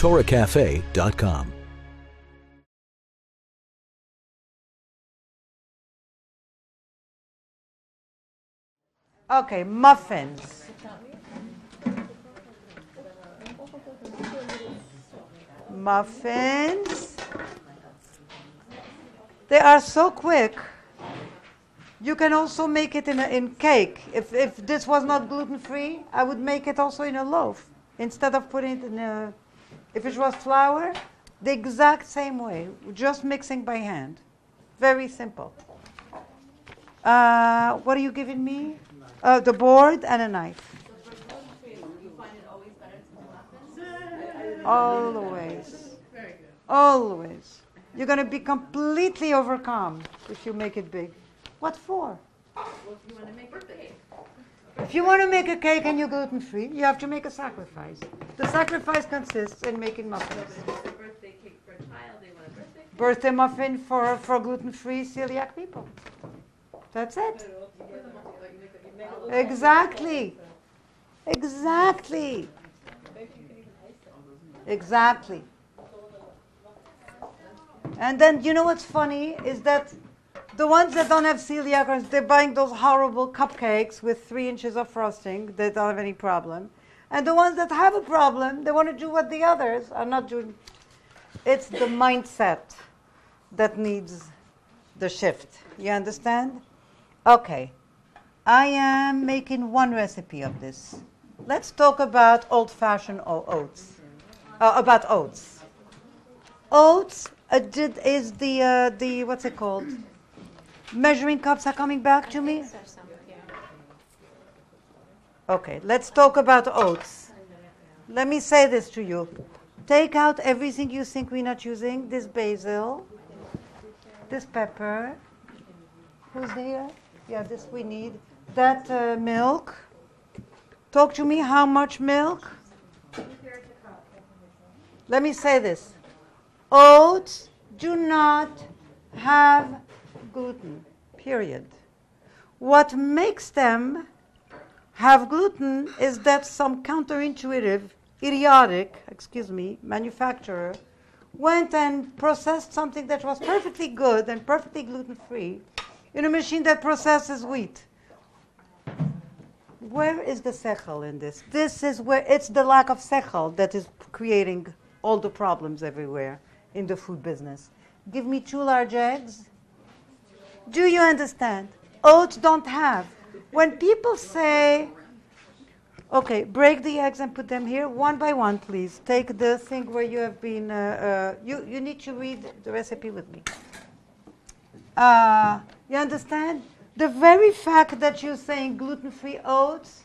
TorahCafe.com. Okay, muffins. Muffins. They are so quick. You can also make it in cake. If this was not gluten-free, I would make it also in a loaf. Instead of putting it in a, if it was flour, the exact same way, just mixing by hand. Very simple. What are you giving me? The board and a knife. You find it always better to do muffins? Always. Very good. Always. You're going to be completely overcome if you make it big. What for? Well, if you want to make a cake. If you want to make a cake and you're gluten-free, you have to make a sacrifice. The sacrifice consists in making muffins. It's a birthday cake for a child. They want a birthday cake. Birthday muffin for gluten-free celiac people. That's it. Exactly. Exactly. Exactly. And then, you know what's funny is that the ones that don't have celiac, they're buying those horrible cupcakes with 3 inches of frosting. They don't have any problem. And the ones that have a problem, they want to do what the others are not doing. It's the mindset that needs the shift. You understand? Okay. I am making one recipe of this. Let's talk about old-fashioned oats. About oats. Oats is the what's it called? Measuring cups are coming back to me? Okay, let's talk about oats. Let me say this to you. Take out everything you think we're not using. This basil, this pepper. Who's here? Yeah, this we need. That milk. Talk to me, how much milk? Let me say this. Oats do not have gluten, period. What makes them have gluten is that some counterintuitive, idiotic, manufacturer went and processed something that was perfectly good and perfectly gluten-free in a machine that processes wheat. Where is the sechel in this? This is where it's the lack of sechel that is creating all the problems everywhere in the food business. Give me 2 large eggs. Do you understand? Oats don't have. When people say, okay, break the eggs and put them here, one by one, please. Take the thing where you have been, you need to read the recipe with me. You understand? The very fact that you're saying gluten-free oats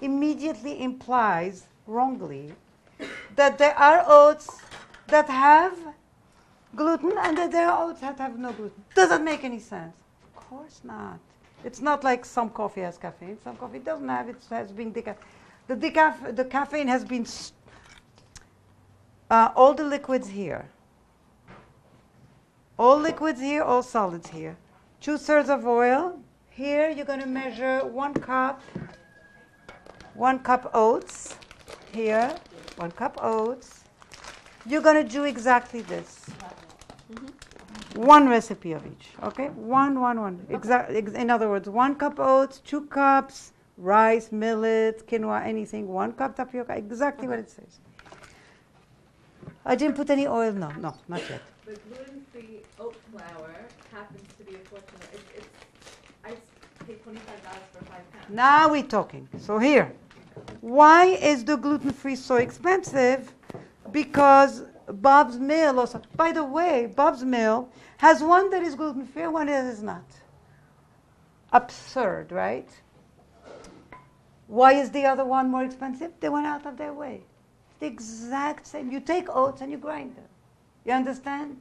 immediately implies, wrongly, that there are oats that have gluten and that there are oats that have no gluten. Does that make any sense? Of course not. It's not like some coffee has caffeine. Some coffee doesn't have. It has been the caffeine has been all the liquids here. All liquids here, all solids here. 2/3 of oil. Here you're going to measure 1 cup. 1 cup oats. Here, 1 cup oats. You're going to do exactly this. One recipe of each, okay? One. In other words, 1 cup oats, 2 cups rice, millet, quinoa, anything. 1 cup tapioca, exactly what it says. I didn't put any oil, no, not yet. The gluten-free oat flour happens to be a fortune. I pay $25 for 5 pounds. Now we're talking. So here, why is the gluten-free so expensive? Because Bob's Mill also, by the way, Bob's Mill has one that is gluten-free and one that is not. Absurd, right? Why is the other one more expensive? They went out of their way. The exact same. You take oats and you grind them. You understand?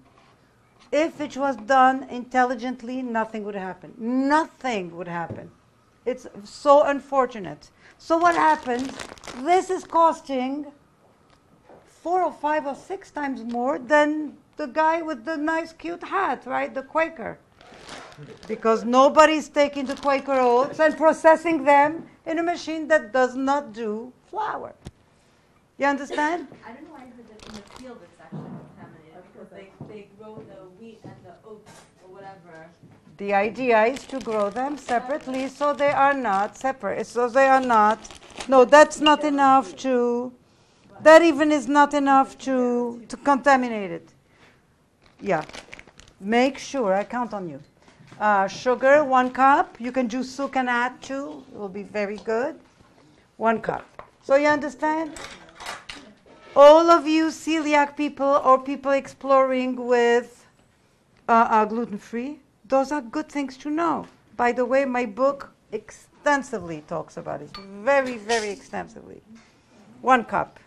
If it was done intelligently, nothing would happen. Nothing would happen. It's so unfortunate. So what happens? This is costing 4 or 5 or 6 times more than the guy with the nice cute hat, right? The Quaker. Because nobody's taking the Quaker oats and processing them in a machine that does not do flour. You understand? I don't know why I heard that in the field it's actually contaminated because they grow the wheat and the oats or whatever. The idea is to grow them separately so they are not separate. So they are not. No, that's not enough to. That even is not enough to contaminate it. Yeah. Make sure, I count on you. Sugar, 1 cup. You can do souk and add 2. It will be very good. 1 cup. So you understand? All of you celiac people or people exploring with gluten-free, those are good things to know. By the way, my book extensively talks about it. Very, very extensively. 1 cup.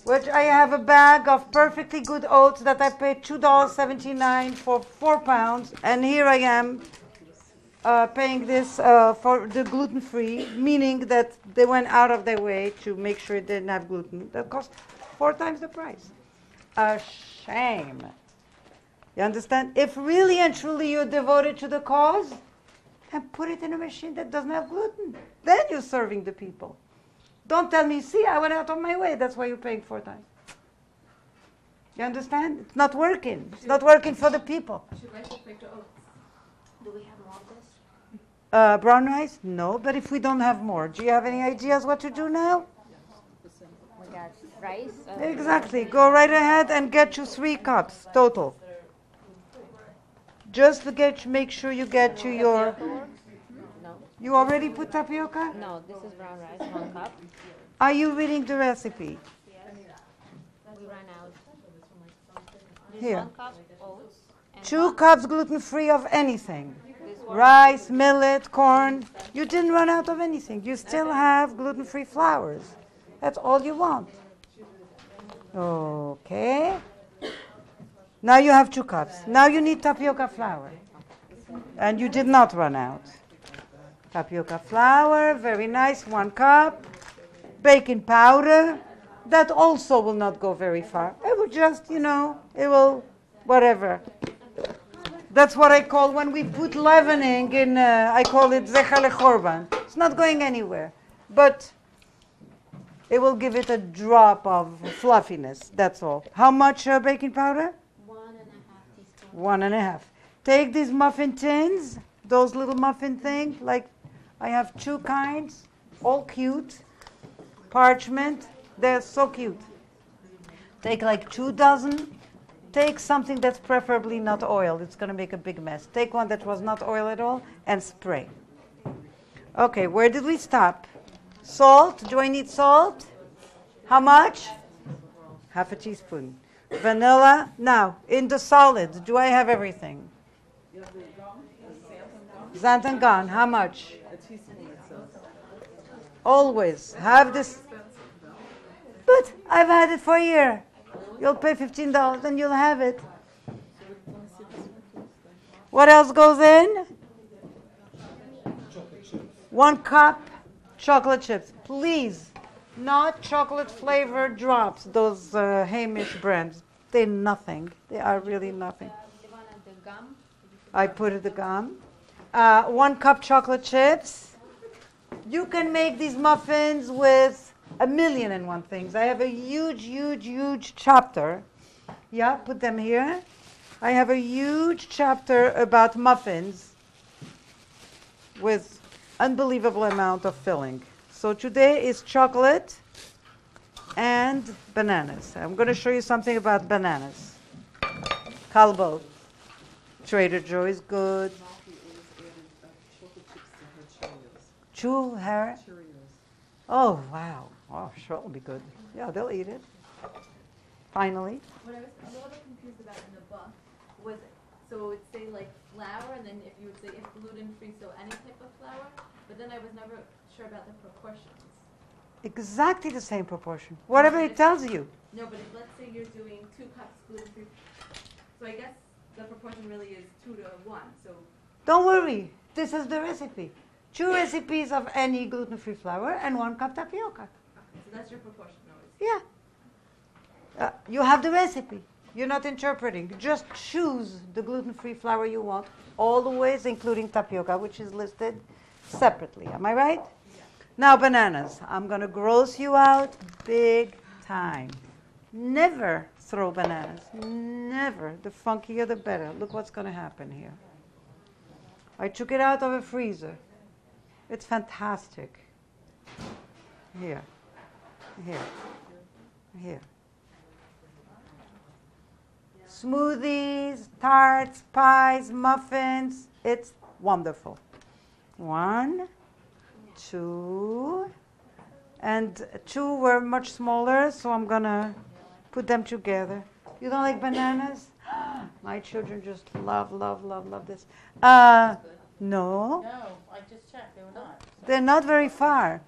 Which I have a bag of perfectly good oats that I paid $2.79 for 4 pounds. And here I am paying this for the gluten-free, meaning that they went out of their way to make sure it didn't have gluten. That cost 4 times the price. A shame. You understand? If really and truly you're devoted to the cause, and put it in a machine that doesn't have gluten. Then you're serving the people. Don't tell me, see, I went out of my way. That's why you're paying 4 times. You understand? It's not working. It's not working for the people. Should rice just make the oats? Do we have more of this? Brown rice? No, but if we don't have more, do you have any ideas what to do now? We got rice. Exactly. Go right ahead and get you 3 cups total. Just make sure you get to your... No. You already put tapioca? No, this is brown rice, 1 cup. Are you reading the recipe? We ran out. This Here. 1 cup oats. And 2 cups gluten-free of anything. this one. Rice, millet, corn. You didn't run out of anything. You still have gluten-free flours. That's all you want. Okay. Now you have 2 cups. Now you need tapioca flour. And you did not run out. Tapioca flour, very nice, 1 cup. Baking powder. That also will not go very far. It will just, it will, whatever. That's what I call when we put leavening in, I call it zecha lechorban. It's not going anywhere. But it will give it a drop of fluffiness, that's all. How much baking powder? 1.5 teaspoons. 1.5. Take these muffin tins, those little muffin things, like I have 2 kinds, all cute. Parchment, they're so cute. Take like 2 dozen. Take something that's preferably not oiled. It's going to make a big mess. Take one that was not oil at all and spray. Okay, where did we stop? Salt. Do I need salt? How much? Half a teaspoon. Vanilla. Now, in the solids, do I have everything? Xanthan gone. How much? Always have this. But I've had it for a year. You'll pay $15 and you'll have it. What else goes in? 1 cup chocolate chips. Please, not chocolate flavored drops, those Hamish brands. They're nothing. They are really nothing. Levana, the gum. I put the gum. 1 cup chocolate chips. You can make these muffins with 1,000,001 things. I have a huge, huge, huge chapter. Yeah, put them here. I have a huge chapter about muffins with unbelievable amount of filling. So today is chocolate and bananas. I'm going to show you something about bananas. Calbo. Trader Joe is good. Chew hair. Oh, wow. Oh, sure, it'll be good. Yeah, they'll eat it. Finally. What I was a little bit confused about in the book was, so it would say like flour, and then if you would say if gluten-free, so any type of flour, but then I was never sure about the proportions. Exactly the same proportion. Whatever it tells you. No, but if let's say you're doing 2 cups gluten-free, so I guess the proportion really is 2 to 1, so. Don't worry. This is the recipe. 2 recipes of any gluten-free flour and 1 cup tapioca. Okay, so that's your proportion always. Yeah. You have the recipe. You're not interpreting. Just choose the gluten-free flour you want, all the ways, including tapioca, which is listed separately. Am I right? Yeah. Now, bananas. I'm going to gross you out big time. Never throw bananas. Never. The funkier the better. Look what's going to happen here. I took it out of a freezer. It's fantastic. Here. Here. Here. Smoothies, tarts, pies, muffins. It's wonderful. 1, 2, and 2 were much smaller, so I'm gonna put them together. You don't like bananas? My children just love this. No. No, I just checked, they were not. They're not very far.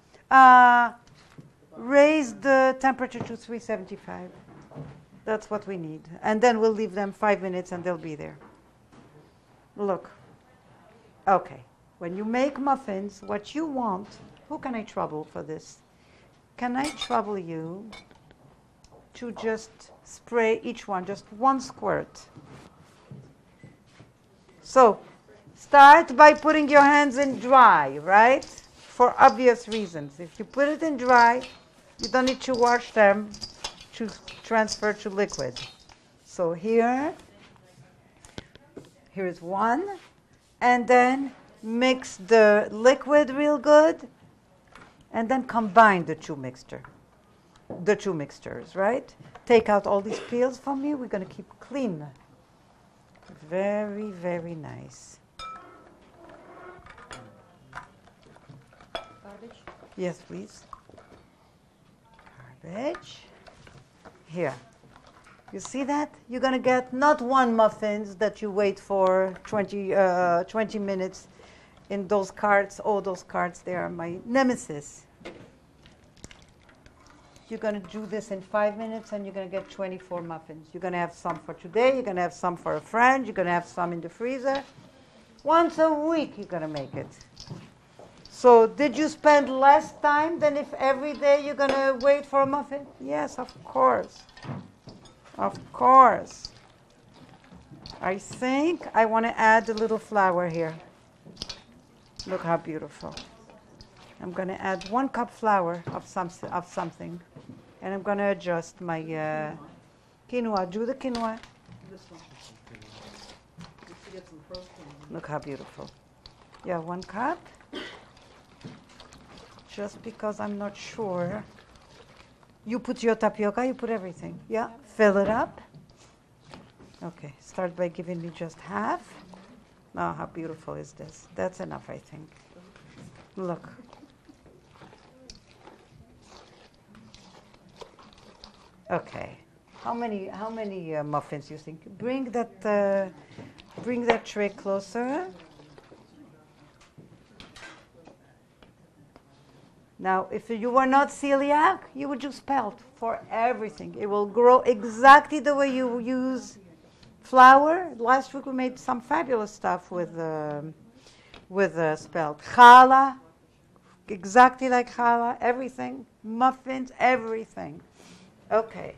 Raise the temperature to 375. That's what we need. And then we'll leave them 5 minutes and they'll be there. Look. Okay. When you make muffins, what you want, who can I trouble for this? Can I trouble you to just spray each one, just 1 squirt? So, start by putting your hands in dry, right? For obvious reasons. If you put it in dry, you don't need to wash them to transfer to liquid. So here is 1, and then mix the liquid real good, and then combine the two mixtures, right? Take out all these peels from me. We're going to keep clean. Very, very nice. Garbage. Yes, please. Garbage. Here. You see that? You're going to get not 1 muffins that you wait for 20 minutes in those carts. Oh, those carts, they are my nemesis. You're going to do this in 5 minutes and you're going to get 24 muffins. You're going to have some for today. You're going to have some for a friend. You're going to have some in the freezer. Once a week you're going to make it. So did you spend less time than if every day you're going to wait for a muffin? Yes, of course. Of course. I think I want to add a little flour here. Look how beautiful. I'm going to add 1 cup flour of something. And I'm going to adjust my quinoa. Do the quinoa. This one. Just to get some protein. Look how beautiful. Yeah, 1 cup. Just because I'm not sure. You put your tapioca, you put everything. Yeah, fill it up. Okay, start by giving me just half. Oh, how beautiful is this? That's enough, I think. Look. Okay. How many muffins you think? Bring that tray closer. Now, if you were not celiac, you would use spelt for everything. It will grow exactly the way you use flour. Last week we made some fabulous stuff with spelt. Challah, exactly like challah, everything. Muffins, everything. Okay.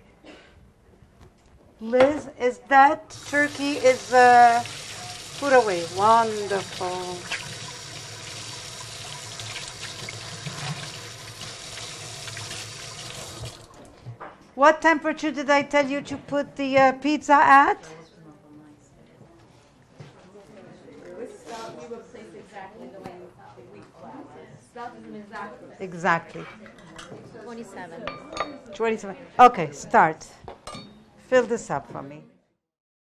Liz, is that turkey put away? Wonderful. What temperature did I tell you to put the pizza at? With spelt, you would place exactly the way the wheat flour is. Spelt is an exact. Exactly. 27. 27. Okay, start. Fill this up for me.